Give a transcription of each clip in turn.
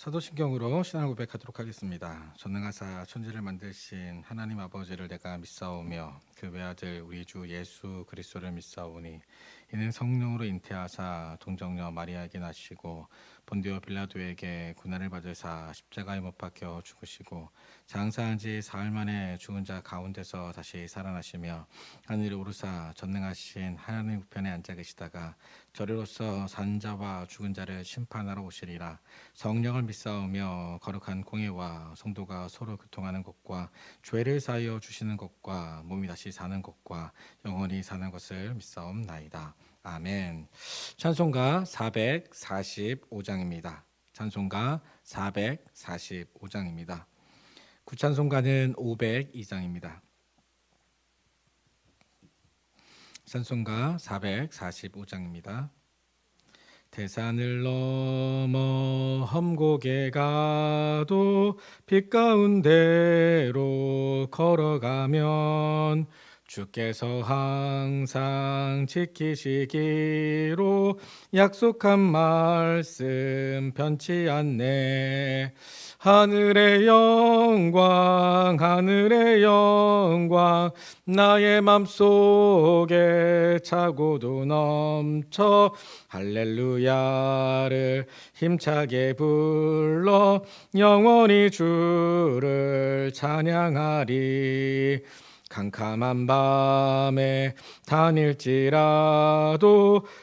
사도신경으로 신앙을 고백하도록 하겠습니다. 전능하사 천지를 만드신 하나님 아버지를 내가 믿사오며 그 외아들 우리 주 예수 그리스도를 믿사오니 이는 성령으로 잉태하사 동정녀 마리아에게 나시고 본디오 빌라도에게 고난을 받으사 십자가에 못 박혀 죽으시고 장사한 지 사흘 만에 죽은 자 가운데서 다시 살아나시며 하늘에 오르사 전능하신 하나님 우편에 앉아 계시다가 저리로서 산 자와 죽은 자를 심판하러 오시리라. 성령을 믿사오며 거룩한 공예와 성도가 서로 교통하는 것과 죄를 사하여 주시는 것과 몸이 다시 사는 것과 영원히 사는 것을 믿사옵나이다. 아멘. 찬송가 445장입니다. 찬송가 445장입니다. 구찬송가는 502장입니다. 찬송가 445장입니다. 대산을 넘어 험곡에 가도 빛 가운데로 걸어가면 주께서 항상 지키시기로 약속한 말씀 변치 않네. 하늘의 영광 하늘의 영광 나의 맘속에 차고도 넘쳐 할렐루야를 힘차게 불러 영원히 주를 찬양하리. 캄캄한 밤에 다닐지라도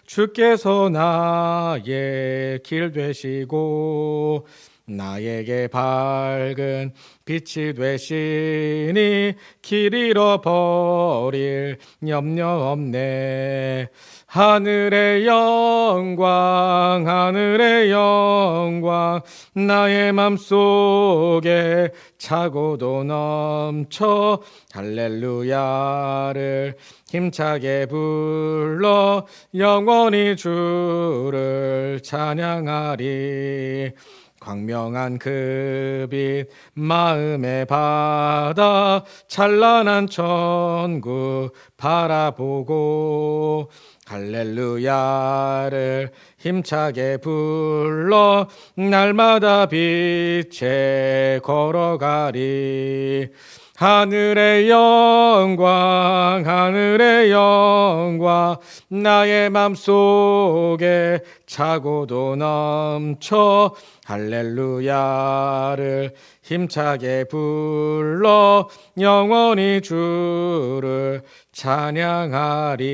주께서 나의 길 되시고 나에게 밝은 빛이 되시니 길 잃어버릴 염려 없네. 하늘의 영광 하늘의 영광 나의 맘속에 차고도 넘쳐 할렐루야를 힘차게 불러 영원히 주를 찬양하리. 광명한 그 빛 마음에 받아 찬란한 천국 바라보고 할렐루야를 힘차게 불러 날마다 빛에 걸어가리. 하늘의 영광 하늘의 영광 나의 맘속에 차고도 넘쳐 할렐루야를 힘차게 불러 영원히 주를 찬양하리.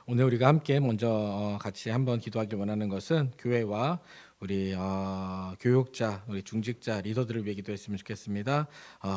오늘 우리가 함께 먼저 같이 한번 기도하길 원하는 것은 교회와 우리 교육자, 우리 중직자, 리더들을 위해 기도했으면 좋겠습니다.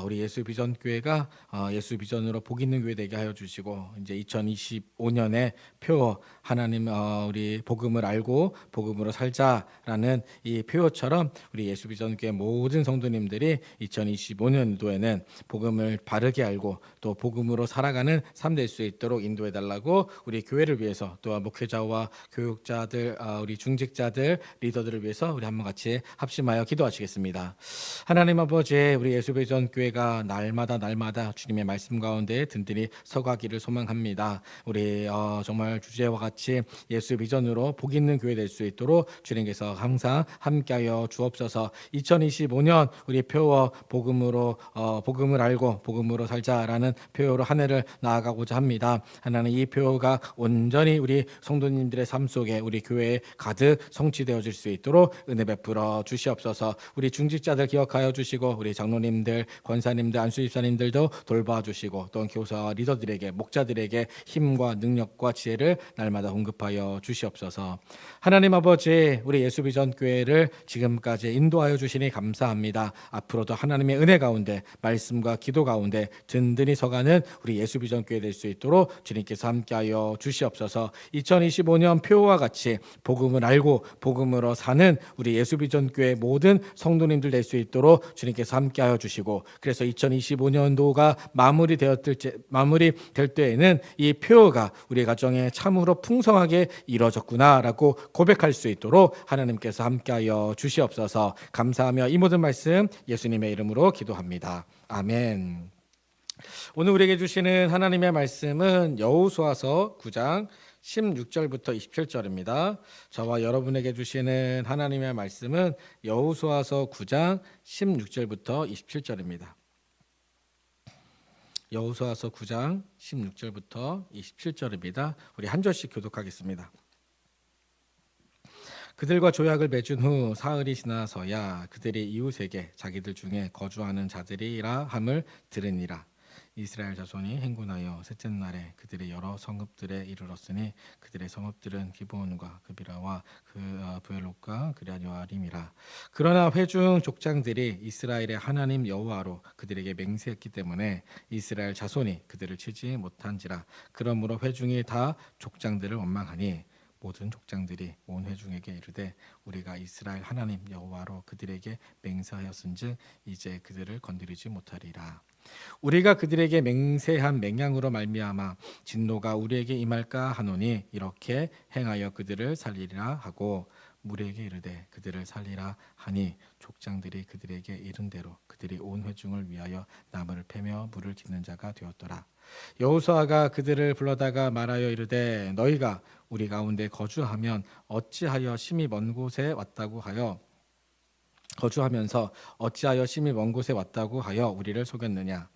우리 예수 비전 교회가 예수 비전으로 복 있는 교회 되게 하여 주시고 이제 2025년에 표 하나님 우리 복음을 알고 복음으로 살자라는 이 표어처럼 우리 예수 비전 교회 모든 성도님들이 2025년도에는 복음을 바르게 알고 또 복음으로 살아가는 삶 될 수 있도록 인도해 달라고 우리 교회를 위해서 또 목회자와 교육자들, 우리 중직자들, 리더들을 위해서 우리 한번 같이 합심하여 기도하시겠습니다. 하나님 아버지, 우리 예수비전 교회가 날마다 주님의 말씀 가운데 든든히 서가기를 소망합니다. 우리 정말 주제와 같이 예수 비전으로 복 있는 교회 될 수 있도록 주님께서 항상 함께하여 주옵소서. 2025년 우리 표어 복음으로 복음을 알고 복음으로 살자라는 표어로 한 해를 나아가고자 합니다. 하나님 이 표어가 온전히 우리 성도님들의 삶 속에 우리 교회에 가득 성취되어질 수 있도록 은혜 베풀어 주시옵소서. 우리 중직자들 기억하여 주시고 우리 장로님들, 권사님들, 안수집사님들도 돌봐주시고 또 교사와 리더들에게 목자들에게 힘과 능력과 지혜를 날마다 공급하여 주시옵소서. 하나님 아버지, 우리 예수비전 교회를 지금까지 인도하여 주시니 감사합니다. 앞으로도 하나님의 은혜 가운데 말씀과 기도 가운데 든든히 서가는 우리 예수비전 교회 될 수 있도록 주님께서 함께하여 주시옵소서. 2025년 표와 같이 복음을 알고 복음으로 사는 우리 예수비전 교회 모든 성도님들 될 수 있도록 주님께서 함께하여 주시고 그래서 2025년도가 마무리될 때에는 이 표가 우리 가정에 참으로 풍성하게 이루어졌구나라고 고백할 수 있도록 하나님께서 함께하여 주시옵소서. 감사하며 이 모든 말씀 예수님의 이름으로 기도합니다. 아멘. 오늘 우리에게 주시는 하나님의 말씀은 여호수아서 9장 16절부터 27절입니다. 저와 여러분에게 주시는 하나님의 말씀은 여호수아서 9장 16절부터 27절입니다. 여호수아서 9장 16절부터 27절입니다. 우리 한 절씩 교독하겠습니다. 그들과 조약을 맺은 후 사흘이 지나서야 그들이 이웃에게 자기들 중에 거주하는 자들이라 함을 들으니라. 이스라엘 자손이 행군하여 셋째 날에 그들의 여러 성읍들에 이르렀으니 그들의 성읍들은 기브온과 그비라와 브엘롯과 그랴요아림이라. 그러나 회중 족장들이 이스라엘의 하나님 여호와로 그들에게 맹세했기 때문에 이스라엘 자손이 그들을 치지 못한지라. 그러므로 회중이 다 족장들을 원망하니 모든 족장들이 온 회중에게 이르되 우리가 이스라엘 하나님 여호와로 그들에게 맹세하였은즉 이제 그들을 건드리지 못하리라. 우리가 그들에게 맹세한 맹약으로 말미암아 진노가 우리에게 임할까 하노니 이렇게 행하여 그들을 살리리라 하고 무리에게 이르되 그들을 살리라 하니 족장들이 그들에게 이른 대로 그들이 온 회중을 위하여 나무를 패며 물을 깃는 자가 되었더라. 여호수아가 그들을 불러다가 말하여 이르되 너희가 우리 가운데 거주하면 어찌하여 심히 먼 곳에 왔다고 하여 거주하면서 어찌하여 심히 먼 곳에 왔다고 하여 우리를 속였느냐.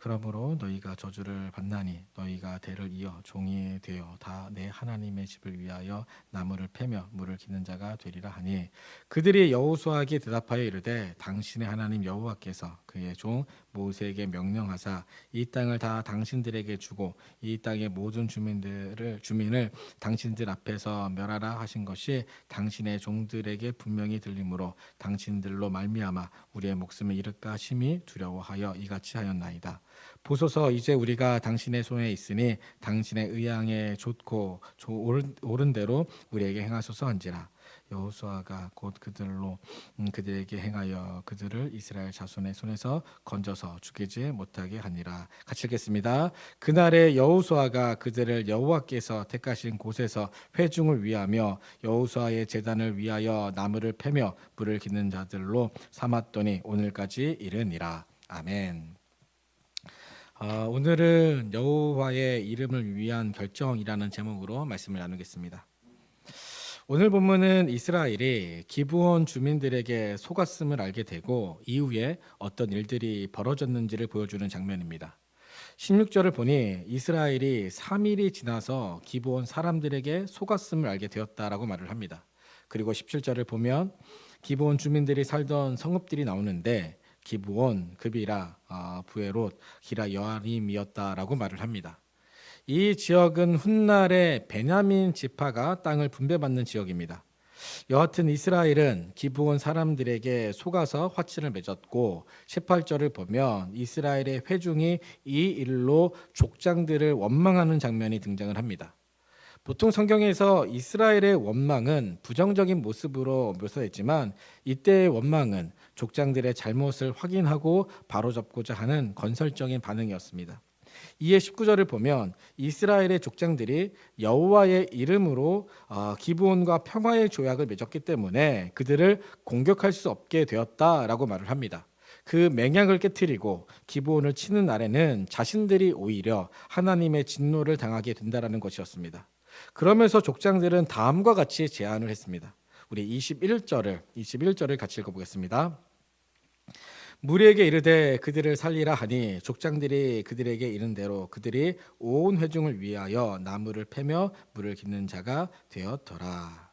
그러므로 너희가 저주를 받나니 너희가 대를 이어 종이 되어 다 내 하나님의 집을 위하여 나무를 패며 물을 기는 자가 되리라 하니 그들이 여호수아에게 대답하여 이르되 당신의 하나님 여호와께서 그의 종 모세에게 명령하사 이 땅을 다 당신들에게 주고 이 땅의 모든 주민을 당신들 앞에서 멸하라 하신 것이 당신의 종들에게 분명히 들리므로 당신들로 말미암아 우리의 목숨을 잃을까 심히 두려워하여 이같이 하였나이다. 보소서 이제 우리가 당신의 손에 있으니 당신의 의향에 좋고 옳은 대로 우리에게 행하소서 한지라. 여호수아가 곧 그들에게 행하여 그들을 이스라엘 자손의 손에서 건져서 죽이지 못하게 하니라. 같이 읽겠습니다. 그날에 여호수아가 그들을 여호와께서 택하신 곳에서 회중을 위하며 여호수아의 제단을 위하여 나무를 패며 불을 깃는 자들로 삼았더니 오늘까지 이르니라. 아멘. 오늘은 여호와의 이름을 위한 결정이라는 제목으로 말씀을 나누겠습니다. 오늘 본문은 이스라엘이 기브온 주민들에게 속았음을 알게 되고 이후에 어떤 일들이 벌어졌는지를 보여주는 장면입니다. 16절을 보니 이스라엘이 3일이 지나서 기브온 사람들에게 속았음을 알게 되었다라고 말을 합니다. 그리고 17절을 보면 기브온 주민들이 살던 성읍들이 나오는데 기브온, 그비라, 브에롯, 기랴요아림이었다라고 말을 합니다. 이 지역은 훗날에 베냐민 지파가 땅을 분배받는 지역입니다. 여하튼 이스라엘은 기브온 사람들에게 속아서 화친을 맺었고 18절을 보면 이스라엘의 회중이 이 일로 족장들을 원망하는 장면이 등장을 합니다. 보통 성경에서 이스라엘의 원망은 부정적인 모습으로 묘사했지만 이때의 원망은 족장들의 잘못을 확인하고 바로잡고자 하는 건설적인 반응이었습니다. 이에 19절을 보면 이스라엘의 족장들이 여호와의 이름으로 기브온과 평화의 조약을 맺었기 때문에 그들을 공격할 수 없게 되었다라고 말을 합니다. 그 맹약을 깨뜨리고 기브온을 치는 날에는 자신들이 오히려 하나님의 진노를 당하게 된다라는 것이었습니다. 그러면서 족장들은 다음과 같이 제안을 했습니다. 우리 21절을 같이 읽어보겠습니다. 무리에게 이르되 그들을 살리라 하니 족장들이 그들에게 이른 대로 그들이 온 회중을 위하여 나무를 패며 물을 깃는 자가 되었더라.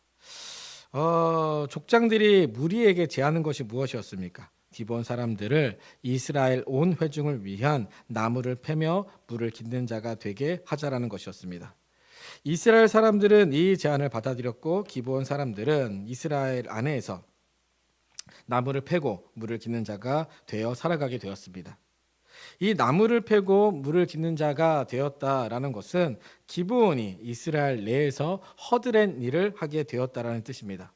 족장들이 무리에게 제안한 것이 무엇이었습니까? 기브온 사람들을 이스라엘 온 회중을 위한 나무를 패며 물을 깃는 자가 되게 하자라는 것이었습니다. 이스라엘 사람들은 이 제안을 받아들였고 기브온 사람들은 이스라엘 안에서 나무를 패고 물을 깃는 자가 되어 살아가게 되었습니다. 이 나무를 패고 물을 깃는 자가 되었다라는 것은 기브온이 이스라엘 내에서 허드렛 일을 하게 되었다라는 뜻입니다.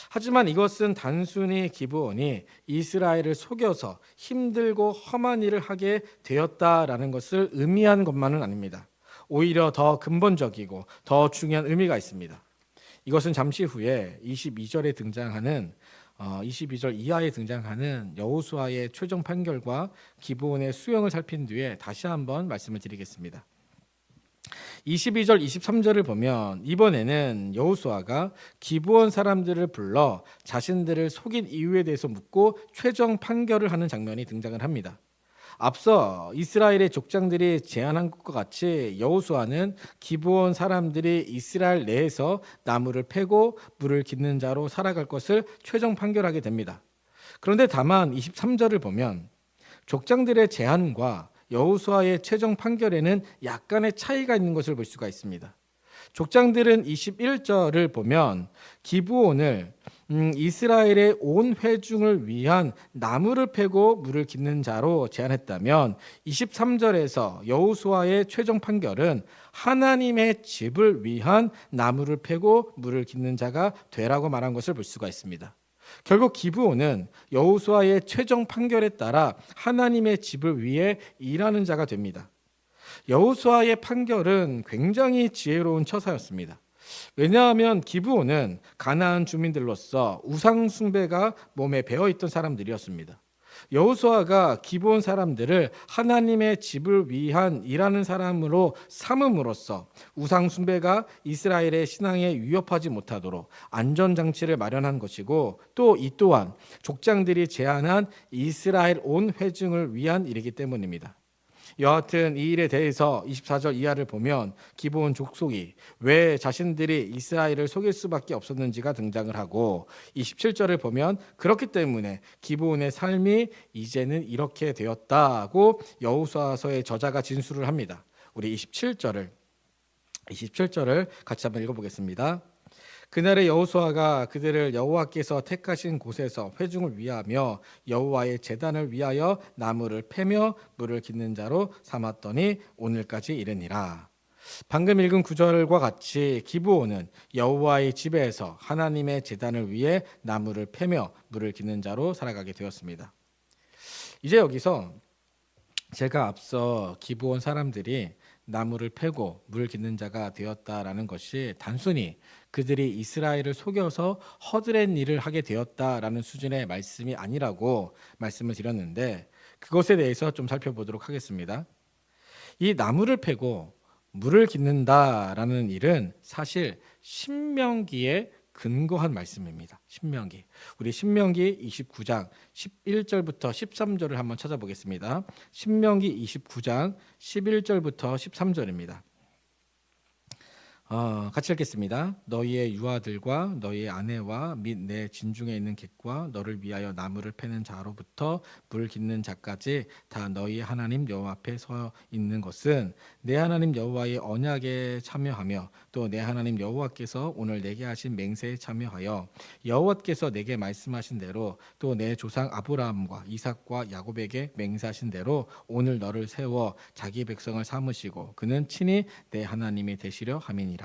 하지만 이것은 단순히 기브온이 이스라엘을 속여서 힘들고 험한 일을 하게 되었다라는 것을 의미하는 것만은 아닙니다. 오히려 더 근본적이고 더 중요한 의미가 있습니다. 이것은 잠시 후에 22절에 등장하는 22절 이하에 등장하는 여호수아의 최종 판결과 기브온의 수형을 살핀 뒤에 다시 한번 말씀을 드리겠습니다. 22절 23절을 보면 이번에는 여호수아가 기브온 사람들을 불러 자신들을 속인 이유에 대해서 묻고 최종 판결을 하는 장면이 등장을 합니다. 앞서 이스라엘의 족장들이 제안한 것과 같이 여호수아는 기브온 사람들이 이스라엘 내에서 나무를 패고 물을 깃는 자로 살아갈 것을 최종 판결하게 됩니다. 그런데 다만 23절을 보면 족장들의 제안과 여호수아의 최종 판결에는 약간의 차이가 있는 것을 볼 수가 있습니다. 족장들은 21절을 보면 기브온을 이스라엘의 온 회중을 위한 나무를 패고 물을 깃는 자로 제안했다면 23절에서 여호수아의 최종 판결은 하나님의 집을 위한 나무를 패고 물을 깃는 자가 되라고 말한 것을 볼 수가 있습니다. 결국 기브온은 여호수아의 최종 판결에 따라 하나님의 집을 위해 일하는 자가 됩니다. 여호수아의 판결은 굉장히 지혜로운 처사였습니다. 왜냐하면 기브온은 가나안 주민들로서 우상 숭배가 몸에 배어 있던 사람들이었습니다. 여호수아가 기브온 사람들을 하나님의 집을 위한 일하는 사람으로 삼음으로써 우상 숭배가 이스라엘의 신앙에 위협하지 못하도록 안전장치를 마련한 것이고, 또 이 또한 족장들이 제안한 이스라엘 온 회중을 위한 일이기 때문입니다. 여하튼 이 일에 대해서 24절 이하를 보면 기브온 족속이 왜 자신들이 이스라엘을 속일 수밖에 없었는지가 등장을 하고, 27절을 보면 그렇기 때문에 기브온의 삶이 이제는 이렇게 되었다고 여호수아서의 저자가 진술을 합니다. 우리 27절을 같이 한번 읽어보겠습니다. 그날에 여호수아가 그들을 여호와께서 택하신 곳에서 회중을 위하며 여호와의 제단을 위하여 나무를 패며 물을 깃는 자로 삼았더니 오늘까지 이르니라. 방금 읽은 구절과 같이 기브온은 여호와의 집에서 하나님의 제단을 위해 나무를 패며 물을 깃는 자로 살아가게 되었습니다. 이제 여기서 제가 앞서 기브온 사람들이 나무를 패고 물 깃는 자가 되었다라는 것이 단순히 그들이 이스라엘을 속여서 허드렛 일을 하게 되었다라는 수준의 말씀이 아니라고 말씀을 드렸는데, 그것에 대해서 좀 살펴보도록 하겠습니다. 이 나무를 패고 물을 깃는다라는 일은 사실 신명기에 근거한 말씀입니다. 신명기. 우리 신명기 29장 11절부터 13절을 한번 찾아보겠습니다. 신명기 29장 11절부터 13절입니다. 같이 읽겠습니다. 너희의 유아들과 너희의 아내와 및 내 진중에 있는 객과 너를 위하여 나무를 패는 자로부터 물 깃는 자까지 다 너희 하나님 여호와 앞에 서 있는 것은 내 하나님 여호와의 언약에 참여하며 또 내 하나님 여호와께서 오늘 내게 하신 맹세에 참여하여 여호와께서 내게 말씀하신 대로 또 내 조상 아브라함과 이삭과 야곱에게 맹세하신 대로 오늘 너를 세워 자기 백성을 삼으시고 그는 친히 내 하나님이 되시려 함이니라.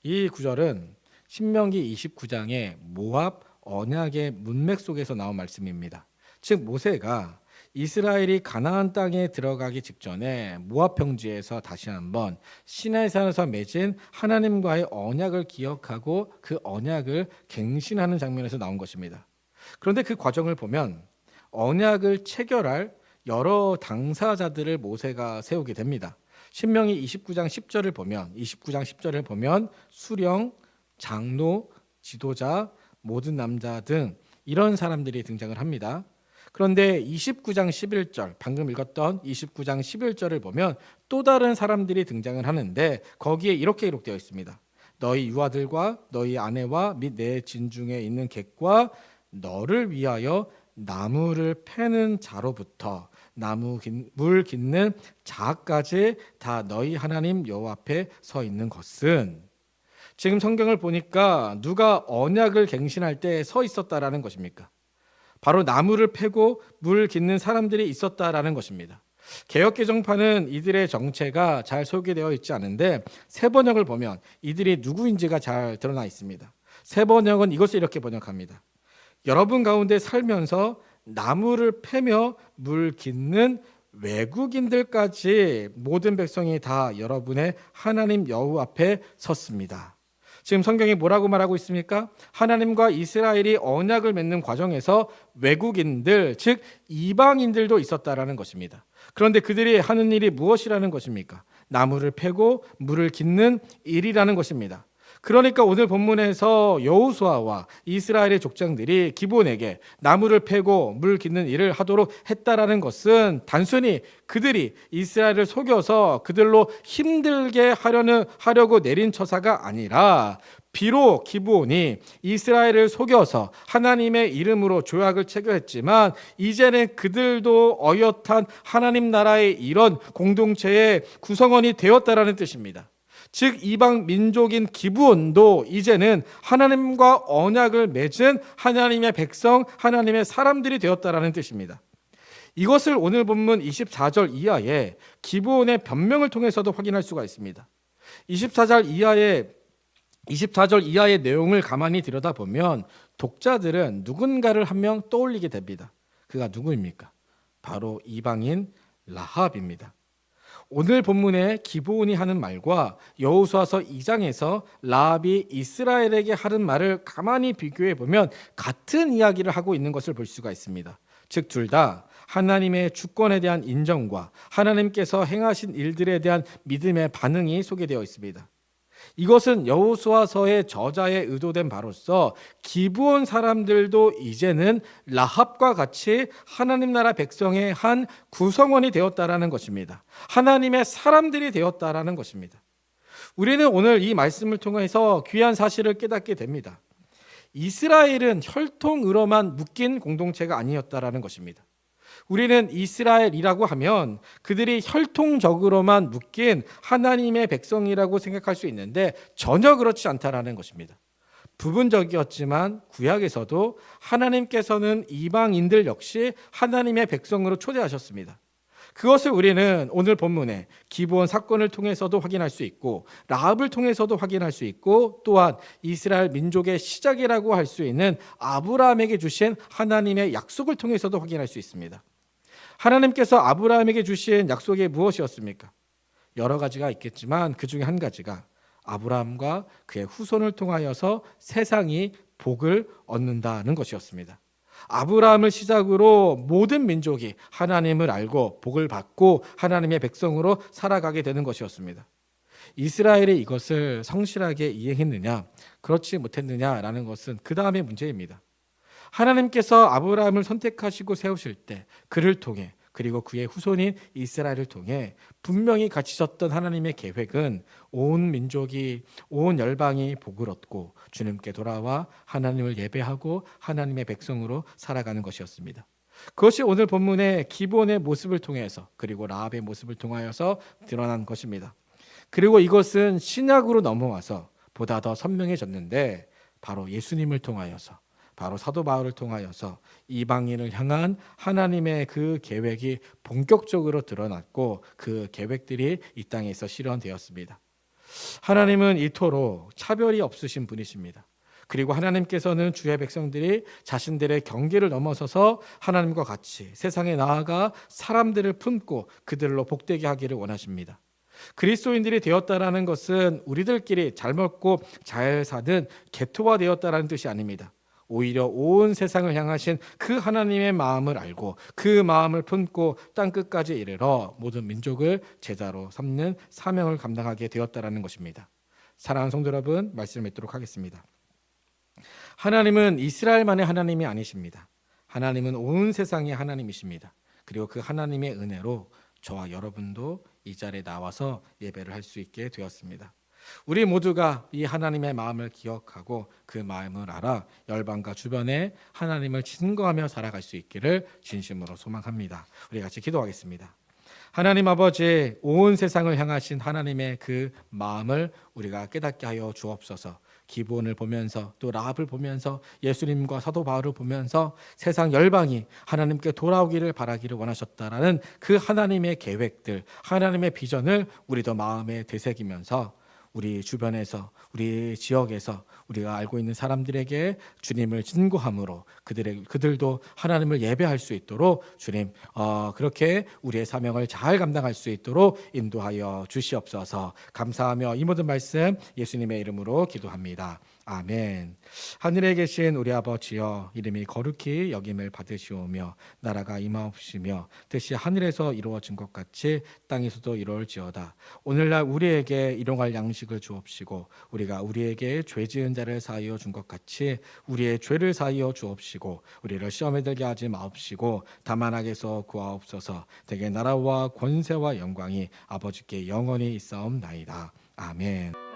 이 구절은 신명기 29장의 모압 언약의 문맥 속에서 나온 말씀입니다. 즉 모세가 이스라엘이 가나안 땅에 들어가기 직전에 모압 평지에서 다시 한번 시내산에서 맺은 하나님과의 언약을 기억하고 그 언약을 갱신하는 장면에서 나온 것입니다. 그런데 그 과정을 보면 언약을 체결할 여러 당사자들을 모세가 세우게 됩니다. 신명기 29장 10절을 보면 수령, 장로, 지도자, 모든 남자 등 이런 사람들이 등장을 합니다. 그런데 29장 11절, 방금 읽었던 29장 11절을 보면 또 다른 사람들이 등장을 하는데 거기에 이렇게 기록되어 있습니다. 너희 유아들과 너희 아내와 및 내 진중에 있는 객과 너를 위하여 나무를 패는 자로부터 물 깃는 자까지 다 너희 하나님 여호와 앞에 서 있는 것은, 지금 성경을 보니까 누가 언약을 갱신할 때 서 있었다라는 것입니까? 바로 나무를 패고 물 깃는 사람들이 있었다라는 것입니다. 개역개정파는 이들의 정체가 잘 소개되어 있지 않은데 세번역을 보면 이들이 누구인지가 잘 드러나 있습니다. 세번역은 이것을 이렇게 번역합니다. 여러분 가운데 살면서 나무를 패며 물 깃는 외국인들까지 모든 백성이 다 여러분의 하나님 여호와 앞에 섰습니다. 지금 성경이 뭐라고 말하고 있습니까? 하나님과 이스라엘이 언약을 맺는 과정에서 외국인들, 즉 이방인들도 있었다라는 것입니다. 그런데 그들이 하는 일이 무엇이라는 것입니까? 나무를 패고 물을 깃는 일이라는 것입니다. 그러니까 오늘 본문에서 여호수아와 이스라엘의 족장들이 기브온에게 나무를 패고 물 깃는 일을 하도록 했다라는 것은 단순히 그들이 이스라엘을 속여서 그들로 힘들게 하려고 내린 처사가 아니라, 비록 기브온이 이스라엘을 속여서 하나님의 이름으로 조약을 체결했지만 이제는 그들도 어엿한 하나님 나라의 이런 공동체의 구성원이 되었다라는 뜻입니다. 즉 이방 민족인 기브온도 이제는 하나님과 언약을 맺은 하나님의 백성, 하나님의 사람들이 되었다라는 뜻입니다. 이것을 오늘 본문 24절 이하에 기브온의 변명을 통해서도 확인할 수가 있습니다. 24절 이하의 내용을 가만히 들여다보면 독자들은 누군가를 한 명 떠올리게 됩니다. 그가 누구입니까? 바로 이방인 라합입니다. 오늘 본문의 기브온이 하는 말과 여호수아서 2장에서 라합이 이스라엘에게 하는 말을 가만히 비교해 보면 같은 이야기를 하고 있는 것을 볼 수가 있습니다. 즉 둘 다 하나님의 주권에 대한 인정과 하나님께서 행하신 일들에 대한 믿음의 반응이 소개되어 있습니다. 이것은 여호수아서의 저자의 의도된 바로서 기브온 사람들도 이제는 라합과 같이 하나님 나라 백성의 한 구성원이 되었다라는 것입니다. 하나님의 사람들이 되었다라는 것입니다. 우리는 오늘 이 말씀을 통해서 귀한 사실을 깨닫게 됩니다. 이스라엘은 혈통으로만 묶인 공동체가 아니었다라는 것입니다. 우리는 이스라엘이라고 하면 그들이 혈통적으로만 묶인 하나님의 백성이라고 생각할 수 있는데 전혀 그렇지 않다라는 것입니다. 부분적이었지만 구약에서도 하나님께서는 이방인들 역시 하나님의 백성으로 초대하셨습니다. 그것을 우리는 오늘 본문에 기브온 사건을 통해서도 확인할 수 있고 라합을 통해서도 확인할 수 있고 또한 이스라엘 민족의 시작이라고 할 수 있는 아브라함에게 주신 하나님의 약속을 통해서도 확인할 수 있습니다. 하나님께서 아브라함에게 주신 약속이 무엇이었습니까? 여러 가지가 있겠지만 그 중에 한 가지가 아브라함과 그의 후손을 통하여서 세상이 복을 얻는다는 것이었습니다. 아브라함을 시작으로 모든 민족이 하나님을 알고 복을 받고 하나님의 백성으로 살아가게 되는 것이었습니다. 이스라엘이 이것을 성실하게 이행했느냐, 그렇지 못했느냐라는 것은 그 다음의 문제입니다. 하나님께서 아브라함을 선택하시고 세우실 때 그를 통해 그리고 그의 후손인 이스라엘을 통해 분명히 갖추셨던 하나님의 계획은 온 민족이, 온 열방이 복을 얻고 주님께 돌아와 하나님을 예배하고 하나님의 백성으로 살아가는 것이었습니다. 그것이 오늘 본문의 기브온의 모습을 통해서 그리고 라합의 모습을 통하여서 드러난 것입니다. 그리고 이것은 신약으로 넘어와서 보다 더 선명해졌는데 바로 예수님을 통하여서, 바로 사도 바울을 통하여서 이방인을 향한 하나님의 그 계획이 본격적으로 드러났고 그 계획들이 이 땅에서 실현되었습니다. 하나님은 이토록 차별이 없으신 분이십니다. 그리고 하나님께서는 주의 백성들이 자신들의 경계를 넘어서서 하나님과 같이 세상에 나아가 사람들을 품고 그들로 복되게 하기를 원하십니다. 그리스도인들이 되었다라는 것은 우리들끼리 잘 먹고 잘 사는 개토화 되었다라는 뜻이 아닙니다. 오히려 온 세상을 향하신 그 하나님의 마음을 알고 그 마음을 품고 땅끝까지 이르러 모든 민족을 제자로 삼는 사명을 감당하게 되었다라는 것입니다. 사랑하는 성도 여러분, 말씀을 맺도록 하겠습니다. 하나님은 이스라엘만의 하나님이 아니십니다. 하나님은 온 세상의 하나님이십니다. 그리고 그 하나님의 은혜로 저와 여러분도 이 자리에 나와서 예배를 할 수 있게 되었습니다. 우리 모두가 이 하나님의 마음을 기억하고 그 마음을 알아 열방과 주변에 하나님을 증거하며 살아갈 수 있기를 진심으로 소망합니다. 우리 같이 기도하겠습니다. 하나님 아버지, 온 세상을 향하신 하나님의 그 마음을 우리가 깨닫게 하여 주옵소서. 기브온을 보면서 또 라합을 보면서 예수님과 사도 바울을 보면서 세상 열방이 하나님께 돌아오기를 바라기를 원하셨다라는 그 하나님의 계획들, 하나님의 비전을 우리도 마음에 되새기면서 우리 주변에서 우리 지역에서 우리가 알고 있는 사람들에게 주님을 증거함으로 그들도 하나님을 예배할 수 있도록 주님 그렇게 우리의 사명을 잘 감당할 수 있도록 인도하여 주시옵소서. 감사하며 이 모든 말씀 예수님의 이름으로 기도합니다. 아멘. 하늘에 계신 우리 아버지여, 이름이 거룩히 여김을 받으시오며 나라가 임하옵시며 뜻이 하늘에서 이루어진 것 같이 땅에서도 이루어지어다. 오늘날 우리에게 일용할 양식을 주옵시고 우리가 우리에게 죄 지은 자를 사하여 준 것 같이 우리의 죄를 사하여 주옵시고 우리를 시험에 들게 하지 마옵시고 다만 악에서 구하옵소서. 대개 나라와 권세와 영광이 아버지께 영원히 있사옵나이다. 아멘.